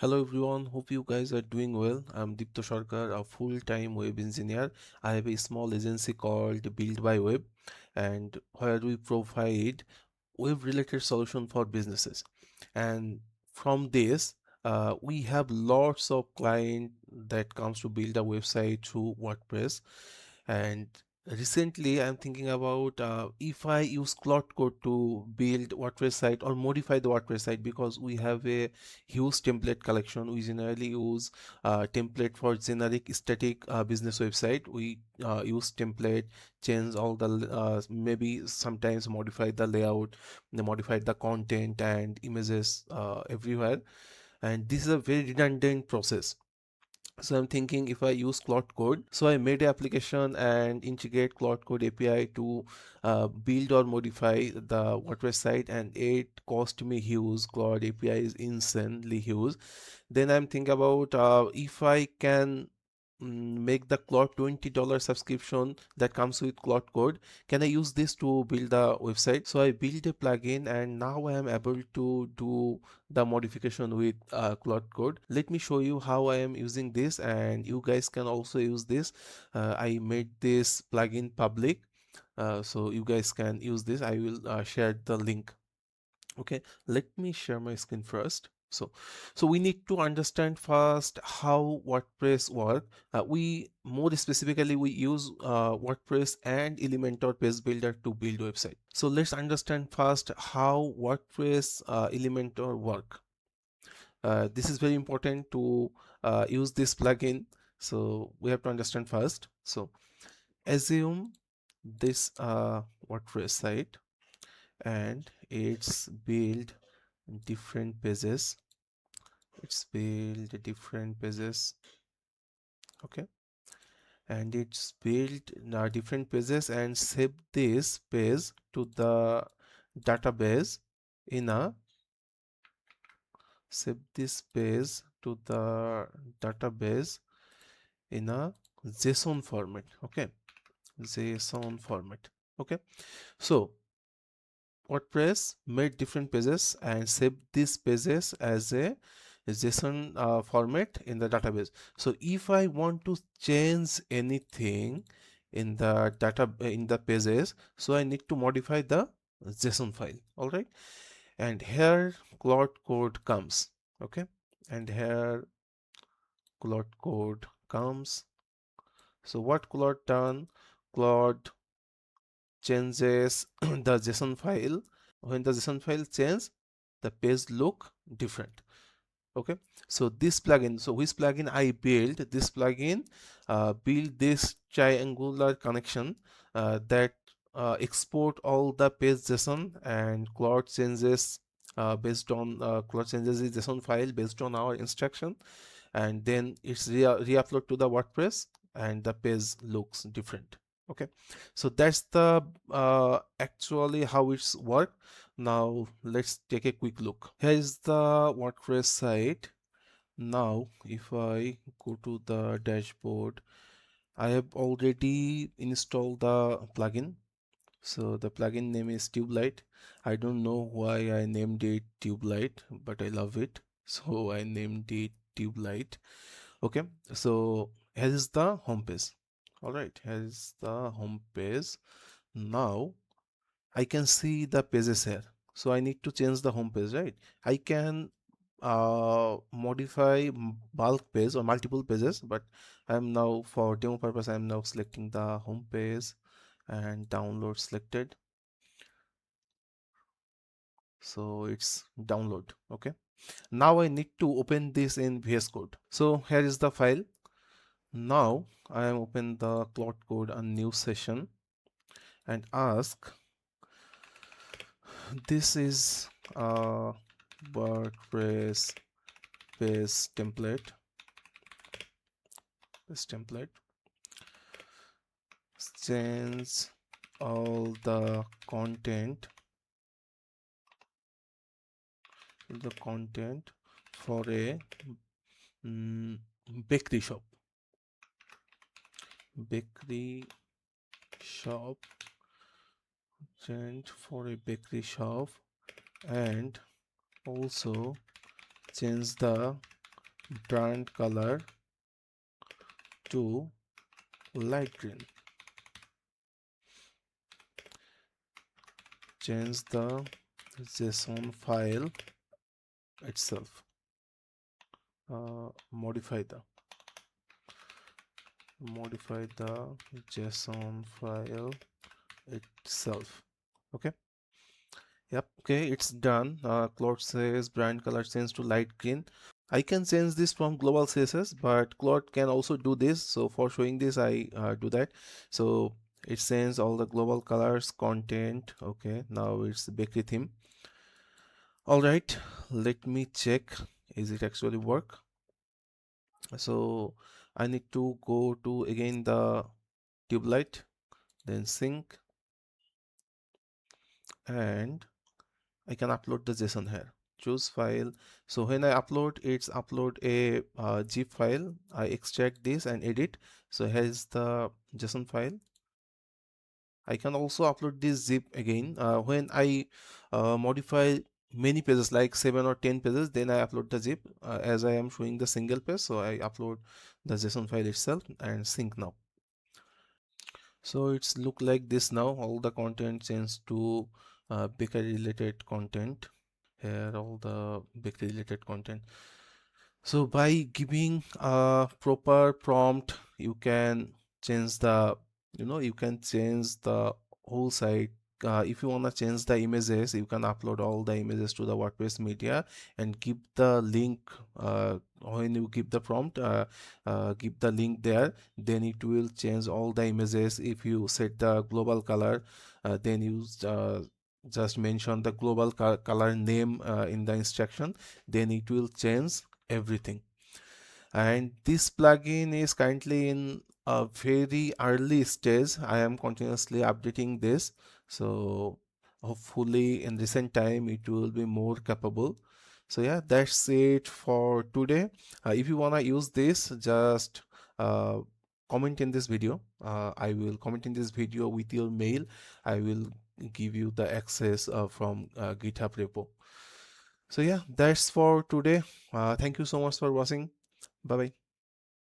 Hello everyone, hope you guys are doing well. I'm Dipto Sarkar, a full-time web engineer. I have a small agency called Build by Web, and where we provide web-related solution for businesses. And from this, we have lots of client that comes to build a website through WordPress. And recently, I'm thinking about if I use Claude Code to build WordPress site or modify the WordPress site, because we have a huge template collection. We generally use template for generic static business website. We use template, change all the maybe sometimes modify the layout, modify the content and images everywhere, and this is a very redundant process. So I'm thinking if I use Claude Code, so I made an application and integrate Claude Code API to build or modify the WordPress site, and it cost me huge. Claude API is insanely huge. Then I'm thinking about if I can make the Claude $20 subscription that comes with Claude Code. Can I use this to build the website? So I built a plugin, and now I am able to do the modification with Claude Code. Let me show you how I am using this, and you guys can also use this. I made this plugin public, so you guys can use this. I will share the link. Okay, let me share my screen first. So we need to understand first how WordPress work. We more specifically we use WordPress and Elementor page builder to build website. So let's understand first how WordPress Elementor work. This is very important to use this plugin. So we have to understand first. So assume this WordPress site, and it's build different pages. It's build different pages. Okay, and it's built different pages and save this page to the database in a save this page to the database in a JSON format. Okay, JSON format. Okay, so WordPress made different pages and saved these pages as a JSON format in the database. So if I want to change anything in the data in the pages, so I need to modify the JSON file. All right, and here Claude Code comes. Okay, and here Claude Code comes. So what Claude done? Claude changes the JSON file. When the JSON file changes, the page look different. Okay, so this plugin, so which plugin I built? This plugin build this triangular connection that export all the page JSON, and Claude changes based on Claude changes the JSON file based on our instruction, and then it's re-upload to the WordPress, and the page looks different. Okay, so that's the actually how it's work. Now let's take a quick look. Here is the WordPress site. Now if I go to the dashboard, I have already installed the plugin. So the plugin name is Tubelight. I don't know why I named it Tubelight, but I love it. So I named it Tubelight. Okay, so here is the home page. All right, here is the home page. Now I can see the pages here. So I need to change the home page, right? I can modify bulk page or multiple pages, but I'm now, for demo purpose, I'm now selecting the home page and download selected. So it's download. Okay, now I need to open this in VS Code. So here is the file. Now I am open the Claude Code, a new session, and ask, this is a WordPress page template. This template, change all the content for a bakery shop. Bakery shop, change for a bakery shop, and also change the brand color to light green. Change the JSON file itself. Modify the JSON file itself. Okay. Yep. Okay, it's done. Claude says brand color change to light green. I can change this from global CSS, but Claude can also do this. So for showing this, I do that. So it sends all the global colors, content. Okay, now it's bakery theme. All right, let me check. Is it actually work? So I need to go to again the tube light, then sync, and I can upload the JSON here. Choose file. So when I upload, it's upload a zip file. I extract this and edit. So here's the JSON file. I can also upload this zip again. When I modify many pages, like 7 or 10 pages, then I upload the zip. As I am showing the single page, so I upload the JSON file itself and sync now. So it's look like this now. All the content changed to bakery related content. Here all the bakery related content. So by giving a proper prompt, you can change the, you can change the whole site. If you want to change the images, you can upload all the images to the WordPress media and give the link. When you give the prompt, give the link there, then it will change all the images. If you set the global color, then you just mention the global color name in the instruction, then it will change everything. And this plugin is currently in a very early stage. I am continuously updating this, so hopefully in recent time it will be more capable. So yeah, that's it for today. If you want to use this, just uh, comment in this video. I will comment in this video with your mail. I will give you the access from GitHub repo. So yeah, that's for today. Thank you so much for watching. Bye bye.